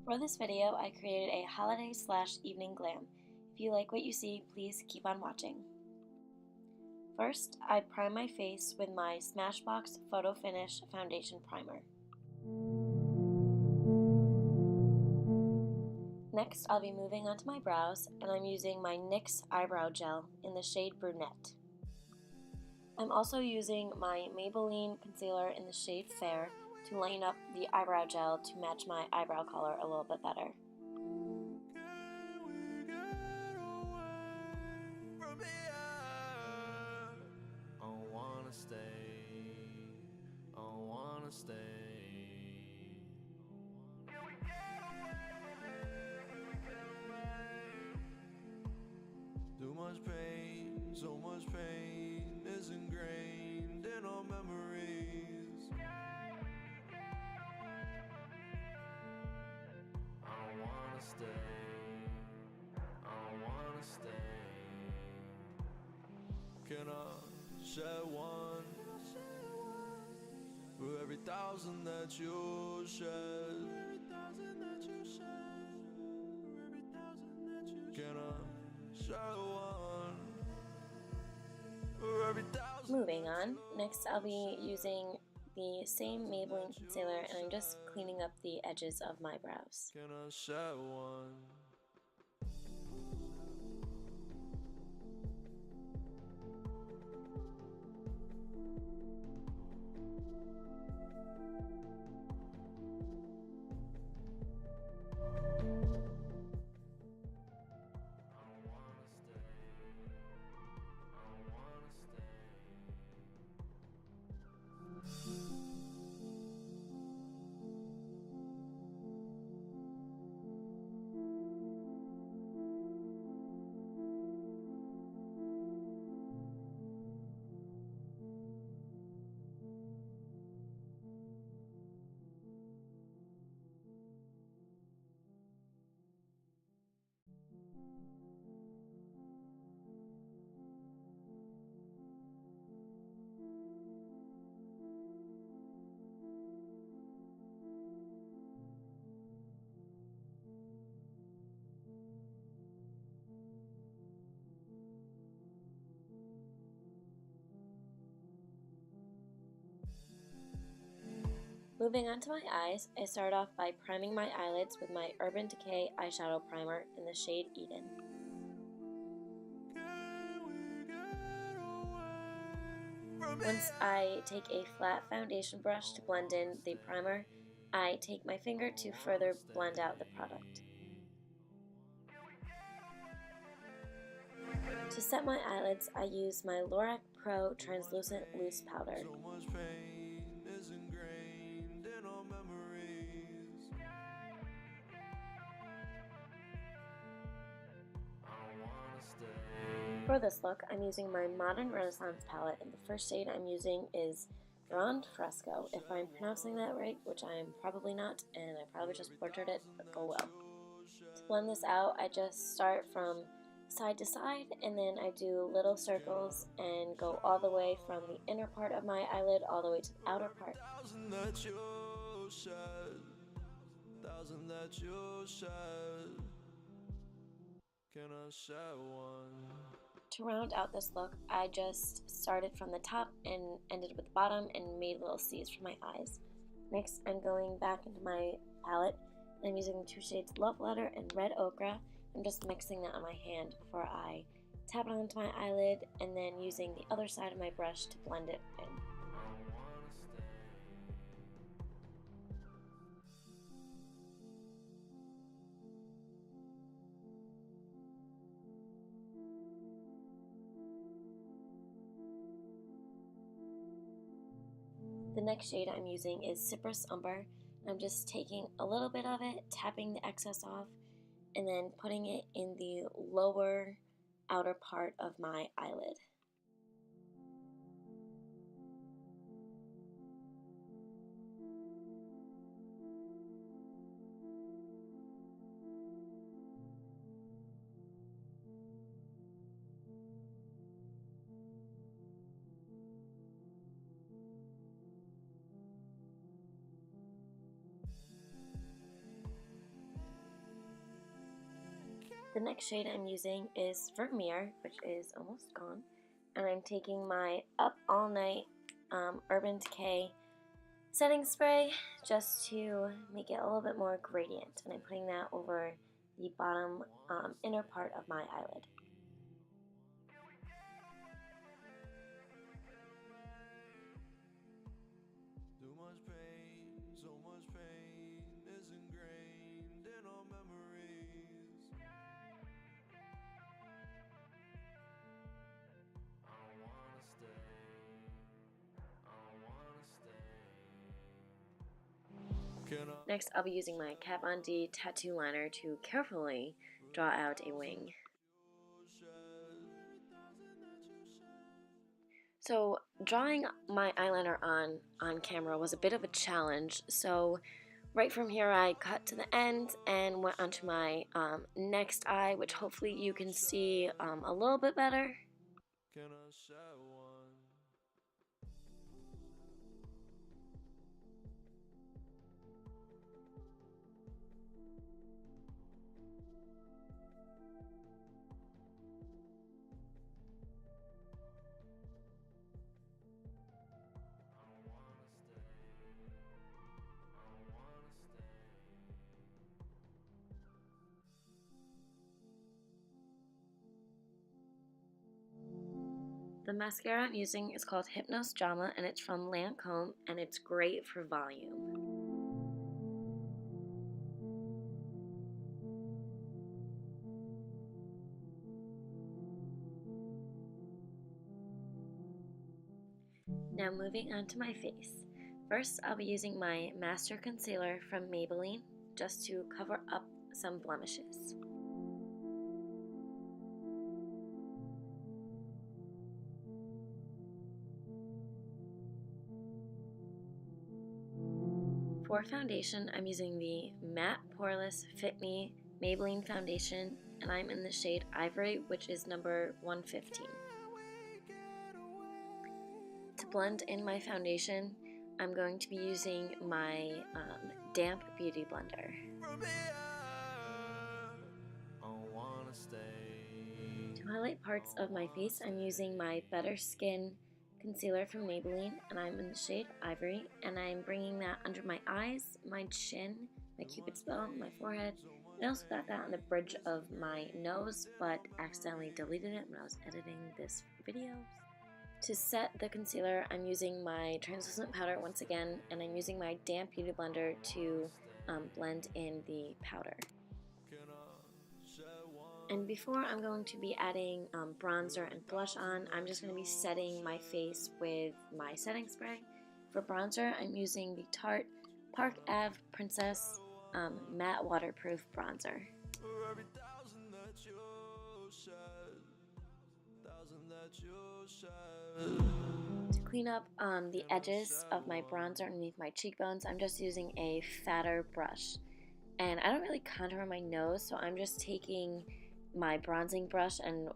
For this video, I created a holiday/evening glam. If you like what you see, please keep on watching. First, I prime my face with my Smashbox Photo Finish Foundation Primer. Next, I'll be moving onto my brows, and I'm using my NYX Eyebrow Gel in the shade Brunette. I'm also using my Maybelline concealer in the shade Fair to lighten up the eyebrow gel to match my eyebrow color a little bit better. Too much pain, so much pain is ingrained in our memories. I don't wanna stay, I don't wanna stay. Can I shed one for every thousand that you shed? Can I shed one for every thousand? Moving on, next I'll be using the same Maybelline concealer, and I'm just cleaning up the edges of my brows. Can I shed one? Moving on to my eyes, I start off by priming my eyelids with my Urban Decay eyeshadow primer in the shade Eden. Once I take a flat foundation brush to blend in the primer, I take my finger to further blend out the product. To set my eyelids, I use my Lorac Pro Translucent Loose Powder. So much pain is ingrained in our memories. I don't wanna stay. For this look, I'm using my Modern Renaissance palette, and the first shade I'm using is Grande Fresco, if I'm pronouncing that right, which I'm probably not, and I probably just butchered it, but go well. To blend this out, I just start from side to side, and then I do little circles and go all the way from the inner part of my eyelid all the way to the outer part. Thousand that you shed, thousand that you shed. Can I shed one? To round out this look, I just started from the top and ended with the bottom and made little C's for my eyes. Next, I'm going back into my palette, and I'm using the two shades Love Letter and Red Ochre. I'm just mixing that on my hand before I tap it onto my eyelid, and then using the other side of my brush to blend it in. The next shade I'm using is Cypress Umber. I'm just taking a little bit of it, tapping the excess off, and then putting it in the lower outer part of my eyelid. The next shade I'm using is Vermeer, which is almost gone, and I'm taking my Up All Night Urban Decay setting spray just to make it a little bit more gradient, and I'm putting that over the bottom inner part of my eyelid. Too much pain, so much pain is ingrained in our memories. I don't wanna stay, I don't wanna stay. Can I Next, I'll be using my Kat Von D tattoo liner to carefully draw out a wing. So drawing my eyeliner on camera was a bit of a challenge, so right from here I cut to the end and went onto my next eye, which hopefully you can see a little bit better. Can I share one? The mascara I'm using is called Hypnos Drama, and it's from Lancome, and it's great for volume. Now moving on to my face. First, I'll be using my Master Concealer from Maybelline just to cover up some blemishes. For foundation, I'm using the Matte Poreless Fit Me Maybelline foundation, and I'm in the shade Ivory, which is number 115. To blend in my foundation, I'm going to be using my damp beauty blender. From here, I don't wanna stay. To highlight parts of my face, I'm using my Better Skin concealer from Maybelline, and I'm in the shade Ivory, and I'm bringing that under my eyes, my chin, my cupid's bow, my forehead. I also got that on the bridge of my nose, but accidentally deleted it when I was editing this video. To set the concealer, I'm using my translucent powder once again, and I'm using my damp beauty blender to blend in the powder. And before I'm going to be adding bronzer and blush on, I'm just going to be setting my face with my setting spray. For bronzer, I'm using the Tarte Park Ave Princess Matte Waterproof Bronzer. For every thousand that you shed, thousand that you shed. To clean up the edges of my bronzer underneath my cheekbones, I'm just using a fatter brush. And I don't really contour my nose, so I'm just taking my bronzing brush and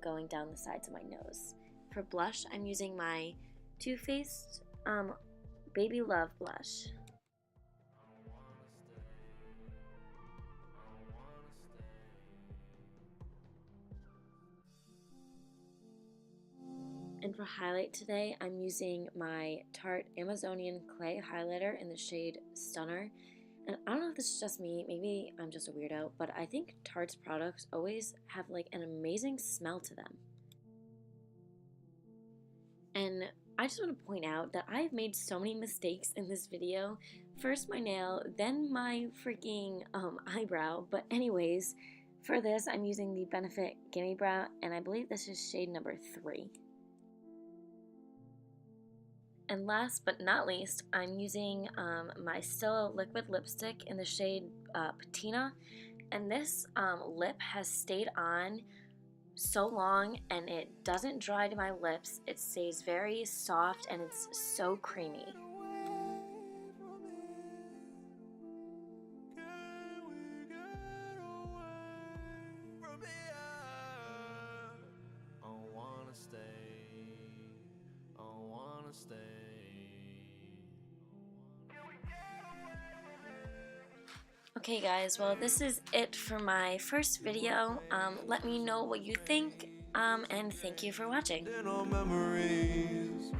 going down the sides of my nose. For blush, I'm using my Too Faced Baby Love blush. And for highlight today, I'm using my Tarte Amazonian Clay Highlighter in the shade Stunner. And I don't know if this is just me, maybe I'm just a weirdo, but I think Tarte's products always have like an amazing smell to them. And I just want to point out that I've made so many mistakes in this video. First my nail, then my freaking eyebrow. But anyways, for this I'm using the Benefit Gimme Brow, and I believe this is shade number 3. And last but not least, I'm using my Stila liquid lipstick in the shade Patina. And this lip has stayed on so long and it doesn't dry to my lips. It stays very soft and it's so creamy. Okay guys, well this is it for my first video. Let me know what you think, and thank you for watching. In our memories.